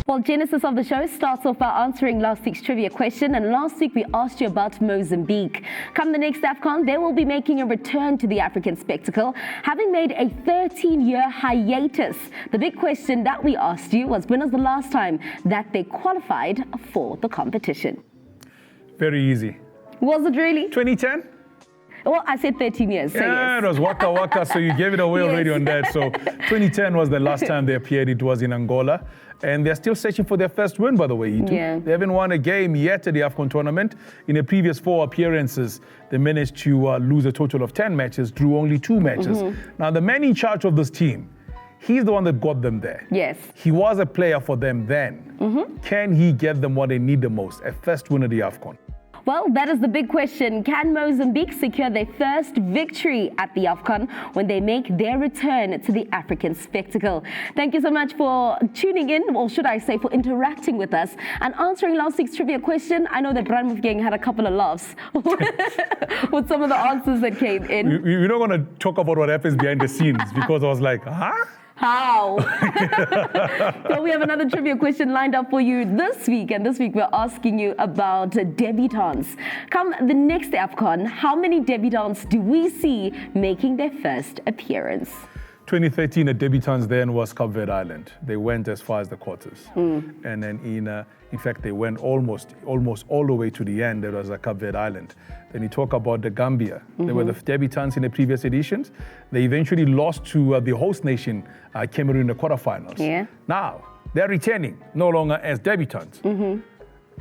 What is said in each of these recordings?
Well, Genesis of the show starts off by answering last week's trivia question. And last week we asked you about Mozambique. Come the next AFCON, they will be making a return to the African spectacle, having made a 13-year hiatus. The big question that we asked you was, when was the last time that they qualified for the competition? Very easy. Was it really? 2010? Well, I said 13 years. So yeah, yes. It was Waka Waka, so you gave it away already on that. So 2010 was the last time they appeared. It was in Angola. And they're still searching for their first win, by the way. Yeah. They haven't won a game yet at the AFCON tournament. In the previous 4 appearances, they managed to lose a total of 10 matches, drew only 2 matches. Now, the man in charge of this team, he's the one that got them there. Yes. He was a player for them then. Can he get them what they need the most? A first win at the AFCON. Well, that is the big question. Can Mozambique secure their first victory at the AFCON when they make their return to the African spectacle? Thank you so much for tuning in, or should I say for interacting with us and answering last week's trivia question. I know that Brian Mufgang had a couple of laughs with some of the answers that came in. We're not going to talk about what happens behind the scenes because I was like, huh? How? So we have another trivia question lined up for you this week. And this week we're asking you about debutantes. Come the next AFCON, how many debutantes do we see making their first appearance? 2013, the debutants then was Cape Verde Island. They went as far as the quarters. And then in fact, they went almost all the way to the end. There was a Cape Verde Island. Then you talk about the Gambia. They were the debutants in the previous editions. They eventually lost to the host nation, Cameroon, in the quarterfinals. Yeah. Now, they're returning, no longer as debutants.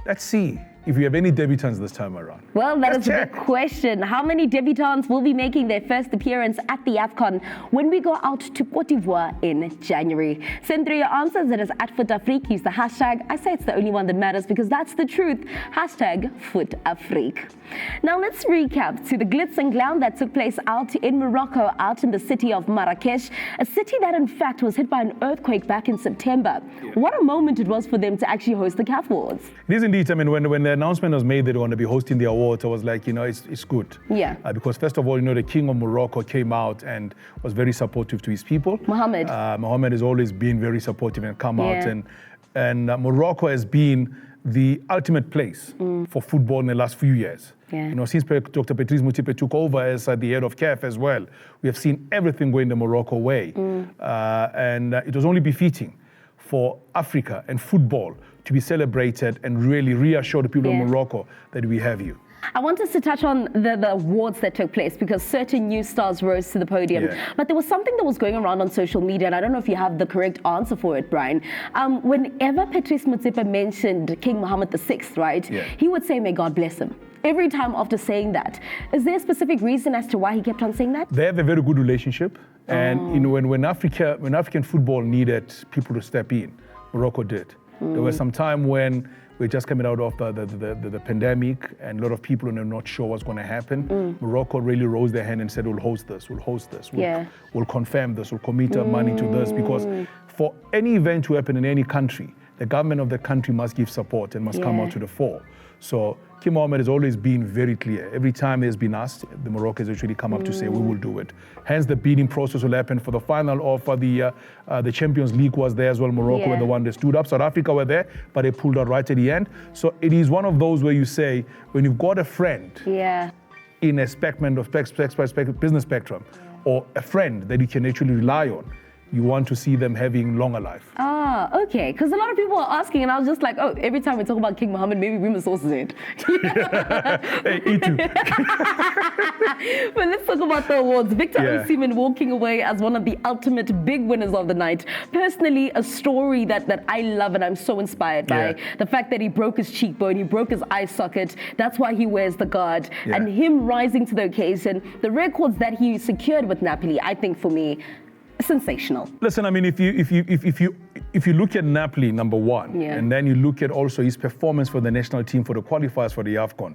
Let's see if we have any debutants this time around. Well, that is check. the question. How many debutants will be making their first appearance at the AFCON when we go out to Cote d'Ivoire in January? Send through your answers. It is at Fut-Afrique. Use the hashtag. I say it's the only one that matters because that's the truth. Hashtag Fut-Afrique. Now let's recap to the glitz and glam that took place out in Morocco, out in the city of Marrakesh, a city that in fact was hit by an earthquake back in September. What a moment it was for them to actually host the CAF Awards. It is indeed. I mean, when the announcement was made that they want to be hosting the awards, I was like, it's good. Yeah. Because first of all, the King of Morocco came out and was very supportive to his people. Mohammed. Mohammed has always been very supportive and come out. And Morocco has been the ultimate place for football in the last few years. Yeah. Since Dr. Patrice Motsepe took over as the head of CAF as well, we have seen everything going the Morocco way. And it was only befitting for Africa and football to be celebrated and really reassure the people of Morocco that we have you. I want us to touch on the awards that took place because certain new stars rose to the podium. But there was something that was going around on social media, and I don't know if you have the correct answer for it, Brian. Whenever Patrice Motsepe mentioned King Mohammed VI, right, he would say, may God bless him. Every time after saying that. Is there a specific reason as to why he kept on saying that? They have a very good relationship. And when African football needed people to step in, Morocco did. There was some time when we're just coming out of the pandemic and a lot of people were not sure what's going to happen. Morocco really rose their hand and said, we'll host this, we'll confirm this, we'll commit our money to this. Because for any event to happen in any country, the government of the country must give support and must come out to the fore. So King Mohammed has always been very clear. Every time there's been asked, the Moroccans actually come up to say, we will do it. Hence, the bidding process will happen for the final of the Champions League was there as well. Morocco were the one that stood up. South Africa were there, but they pulled out right at the end. So it is one of those where you say, when you've got a friend in a spectrum of business spectrum, or a friend that you can actually rely on, you want to see them having longer life. Okay. Because a lot of people are asking, and I was just like, every time we talk about King Mohammed, maybe we must also say it. Hey, me too. But let's talk about the awards. Victor Osimhen walking away as one of the ultimate big winners of the night. Personally, a story that I love and I'm so inspired by. The fact that he broke his cheekbone, he broke his eye socket. That's why he wears the guard. And him rising to the occasion, the records that he secured with Napoli, I think for me, sensational. Listen, I mean, if you look at Napoli, number one, and then you look at also his performance for the national team for the qualifiers for the AFCON,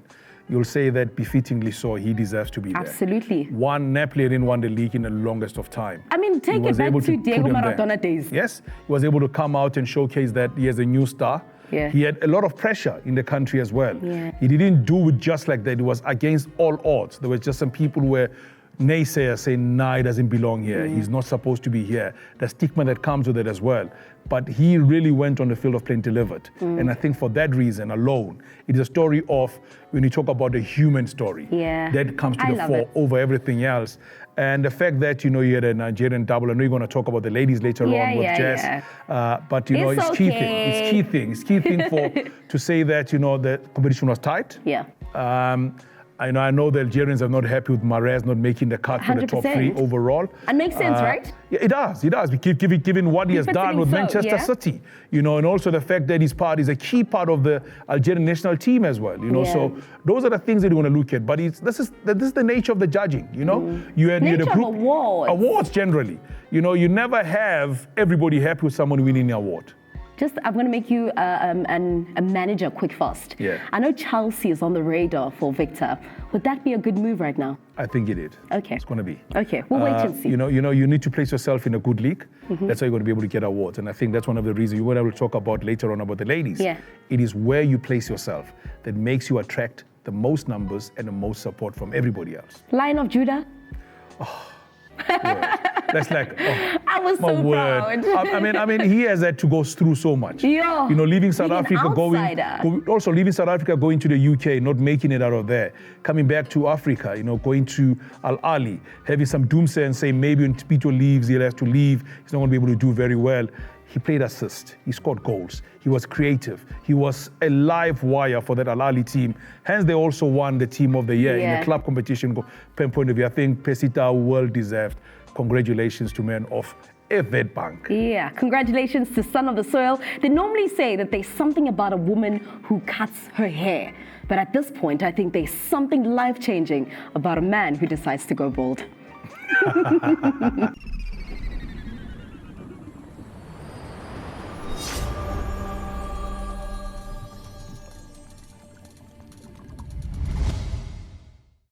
you'll say that befittingly so, he deserves to be there. Absolutely. Napoli didn't win the league in the longest of time. I mean, take it back to Diego Maradona days. Yes, he was able to come out and showcase that he is a new star. He had a lot of pressure in the country as well. He didn't do it just like that. It was against all odds. There was just some people who were naysayers saying, nah, he doesn't belong here. He's not supposed to be here. The stigma that comes with it as well. But he really went on the field of play and delivered. And I think for that reason alone, it is a story of, when you talk about the human story, that comes to the fore over everything else. And the fact that, you had a Nigerian double, I know you're going to talk about the ladies later on with Jess, but, it's key thing. It's key thing. It's key thing to say that, the competition was tight. I know the Algerians are not happy with Mahrez not making the cut for the top 3 overall. And makes sense, right? Yeah, it does. We keep given what he has done with Manchester City, and also the fact that his part is a key part of the Algerian national team as well, So those are the things that you want to look at. But this is the nature of the judging, You had a group awards generally. You never have everybody happy with someone winning the award. I'm going to make you a manager quick fast. I know Chelsea is on the radar for Victor. Would that be a good move right now? I think it is. Okay. It's going to be. Okay, we'll wait and see. You need to place yourself in a good league. That's how you're going to be able to get awards. And I think that's one of the reasons you will talk about later on about the ladies. It is where you place yourself that makes you attract the most numbers and the most support from everybody else. Lion of Judah? That's like, I was so proud. I mean, he has had to go through so much. Leaving South Africa, leaving South Africa, going to the UK, not making it out of there, coming back to Africa, going to Al Ahly, having some doomsday and saying maybe when Pito leaves, he'll have to leave. He's not going to be able to do very well. He played assist. He scored goals. He was creative. He was a live wire for that Al Ahly team. Hence, they also won the Team of the Year in the club competition point of view. I think Pesita well deserved. Congratulations to men of Witbank. Yeah, congratulations to Son of the Soil. They normally say that there's something about a woman who cuts her hair. But at this point, I think there's something life-changing about a man who decides to go bald.